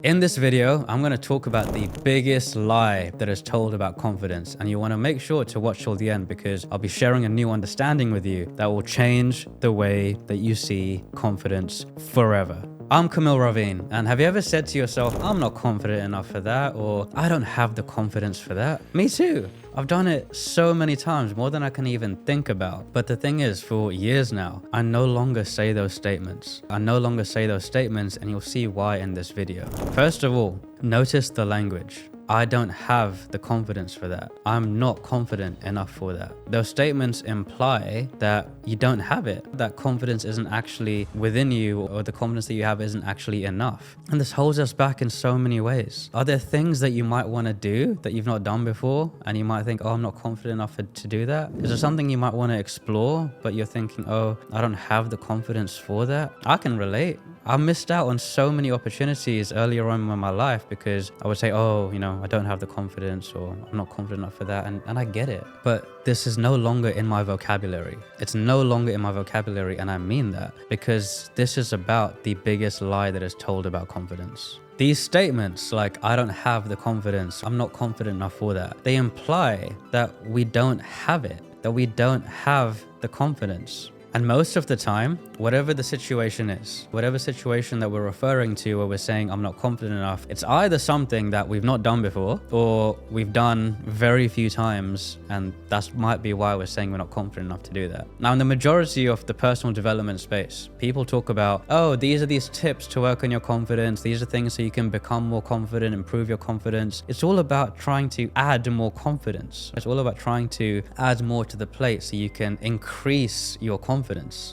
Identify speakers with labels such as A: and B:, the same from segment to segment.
A: In this video, I'm going to talk about the biggest lie that is told about confidence, and you want to make sure to watch till the end because I'll be sharing a new understanding with you that will change the way that you see confidence forever. I'm Camille Ravine, and have you ever said to yourself, I'm not confident enough for that, or I don't have the confidence for that? Me too. I've done it so many times, more than I can even think about. But the thing is, for years now, I no longer say those statements. And you'll see why in this video. First of all, notice the language. I don't have the confidence for that. I'm not confident enough for that. Those statements imply that you don't have it, that confidence isn't actually within you, or the confidence that you have isn't actually enough. And this holds us back in so many ways. Are there things that you might want to do that you've not done before, and you might think, oh, I'm not confident enough to do that? Is there something you might want to explore, but you're thinking, oh, I don't have the confidence for that? I can relate. I missed out on so many opportunities earlier on in my life because I would say, oh, I don't have the confidence, or I'm not confident enough for that. And I get it. But this is no longer in my vocabulary. It's no longer in my vocabulary. And I mean that because this is about the biggest lie that is told about confidence. These statements like, I don't have the confidence, I'm not confident enough for that, they imply that we don't have it, that we don't have the confidence. And most of the time, whatever the situation is, whatever situation that we're referring to where we're saying I'm not confident enough, it's either something that we've not done before or we've done very few times, and that might be why we're saying we're not confident enough to do that. Now, in the majority of the personal development space, people talk about, oh, these are these tips to work on your confidence. These are things so you can become more confident, improve your confidence. It's all about trying to add more confidence. It's all about trying to add more to the plate so you can increase your confidence.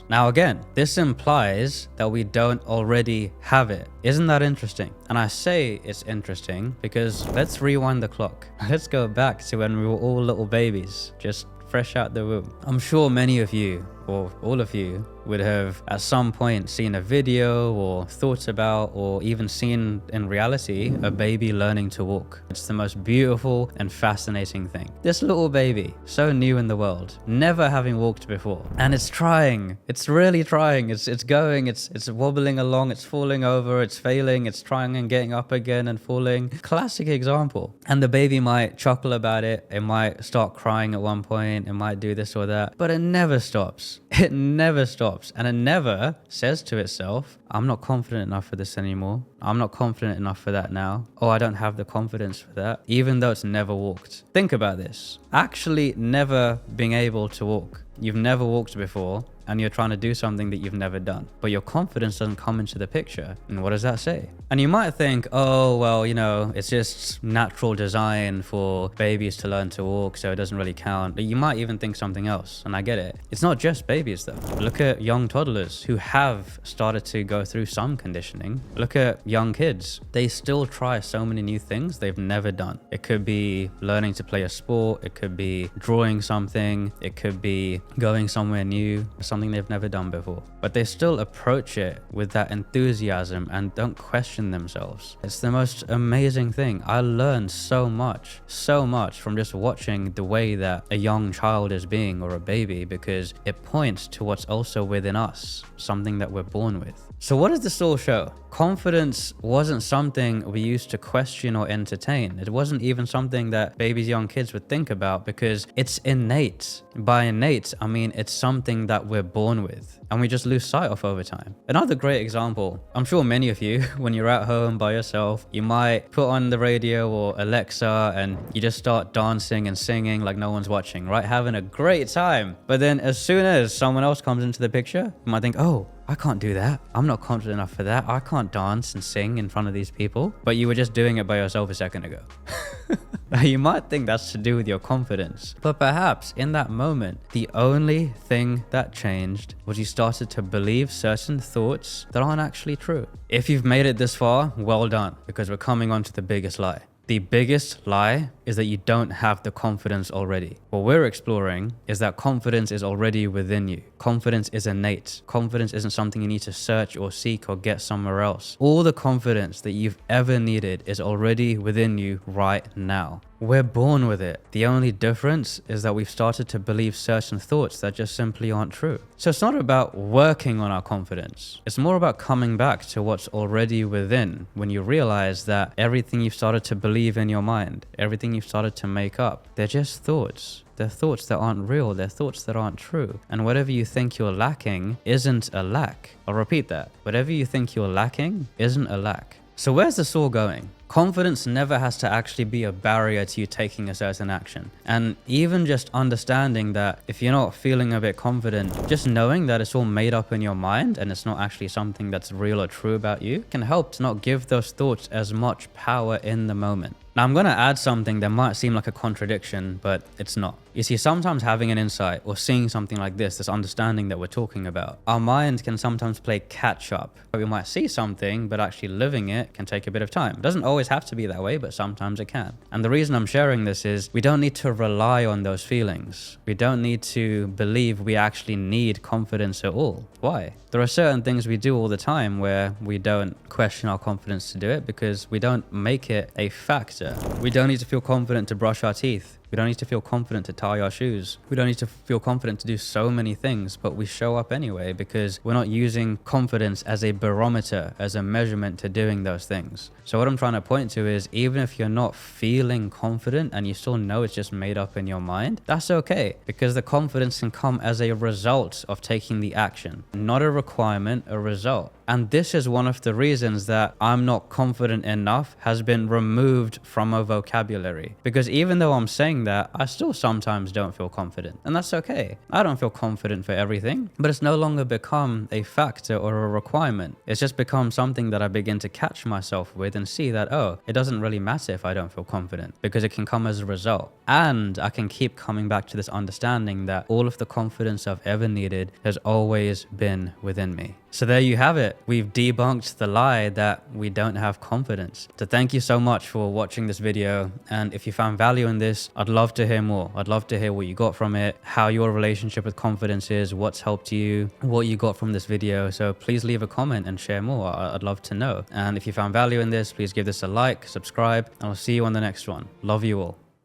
A: Now again, this implies that we don't already have it. Isn't that interesting? And I say it's interesting because let's rewind the clock. Let's go back to when we were all little babies, just fresh out the womb. I'm sure many of you, or all of you, would have at some point seen a video or thought about or even seen in reality a baby learning to walk. It's the most beautiful and fascinating thing. This little baby, so new in the world, never having walked before, and it's trying. It's really trying. It's going, it's wobbling along, it's falling over, it's failing, it's trying and getting up again and falling. Classic example. And the baby might chuckle about it, it might start crying at one point, it might do this or that, but it never stops. It never stops. And it never says to itself, I'm not confident enough for this anymore. I'm not confident enough for that now. Oh, I don't have the confidence for that, even though it's never walked. Think about this. Actually never being able to walk. You've never walked before, and you're trying to do something that you've never done, but your confidence doesn't come into the picture. And what does that say? And you might think, oh, well, it's just natural design for babies to learn to walk, so it doesn't really count. But you might even think something else, and I get it. It's not just babies though. Look at young toddlers who have started to go through some conditioning. Look at young kids. They still try so many new things they've never done. It could be learning to play a sport. It could be drawing something. It could be going somewhere new, something they've never done before, but they still approach it with that enthusiasm and don't question themselves. It's the most amazing thing. I learned so much from just watching the way that a young child is being, or a baby, because it points to what's also within us, something that we're born with. So what does this all show? Confidence wasn't something we used to question or entertain. It wasn't even something that babies, young kids would think about because it's innate. By innate, I mean it's something that we're born with and we just lose sight of over time. Another great example, I'm sure many of you, when you're at home by yourself, you might put on the radio or Alexa and you just start dancing and singing like no one's watching, right? Having a great time. But then as soon as someone else comes into the picture, you might think, oh, I can't do that. I'm not confident enough for that. I can't dance and sing in front of these people. But you were just doing it by yourself a second ago. You might think that's to do with your confidence. But perhaps in that moment, the only thing that changed was you started to believe certain thoughts that aren't actually true. If you've made it this far, well done, because we're coming on to the biggest lie. The biggest lie is that you don't have the confidence already. What we're exploring is that confidence is already within you. Confidence is innate. Confidence isn't something you need to search or seek or get somewhere else. All the confidence that you've ever needed is already within you right now. We're born with it. The only difference is that we've started to believe certain thoughts that just simply aren't true. So it's not about working on our confidence. It's more about coming back to what's already within when you realize that everything you've started to believe in your mind, everything you've started to make up, they're just thoughts. They're thoughts that aren't real. They're thoughts that aren't true. And whatever you think you're lacking isn't a lack. I'll repeat that. Whatever you think you're lacking isn't a lack. So where's this all going? Confidence never has to actually be a barrier to you taking a certain action. And even just understanding that if you're not feeling a bit confident, just knowing that it's all made up in your mind and it's not actually something that's real or true about you can help to not give those thoughts as much power in the moment. Now, I'm going to add something that might seem like a contradiction, but it's not. You see, sometimes having an insight or seeing something like this understanding that we're talking about, our mind can sometimes play catch up. We might see something, but actually living it can take a bit of time. It doesn't always have to be that way, but sometimes it can. And the reason I'm sharing this is we don't need to rely on those feelings. We don't need to believe we actually need confidence at all. Why? There are certain things we do all the time where we don't question our confidence to do it because we don't make it a factor. We don't need to feel confident to brush our teeth. We don't need to feel confident to tie our shoes. We don't need to feel confident to do so many things, but we show up anyway because we're not using confidence as a barometer, as a measurement to doing those things. So what I'm trying to point to is even if you're not feeling confident and you still know it's just made up in your mind, that's okay because the confidence can come as a result of taking the action, not a requirement, a result. And this is one of the reasons that I'm not confident enough has been removed from our vocabulary. Because even though I'm saying that, I still sometimes don't feel confident. And that's okay. I don't feel confident for everything, but it's no longer become a factor or a requirement. It's just become something that I begin to catch myself with and see that, oh, it doesn't really matter if I don't feel confident because it can come as a result. And I can keep coming back to this understanding that all of the confidence I've ever needed has always been within me. So there you have it. We've debunked the lie that we don't have confidence. So thank you so much for watching this video. And if you found value in this, I'd love to hear more. I'd love to hear what you got from it, how your relationship with confidence is, what's helped you, what you got from this video. So please leave a comment and share more. I'd love to know. And if you found value in this, please give this a like, subscribe, and I'll see you on the next one. Love you all.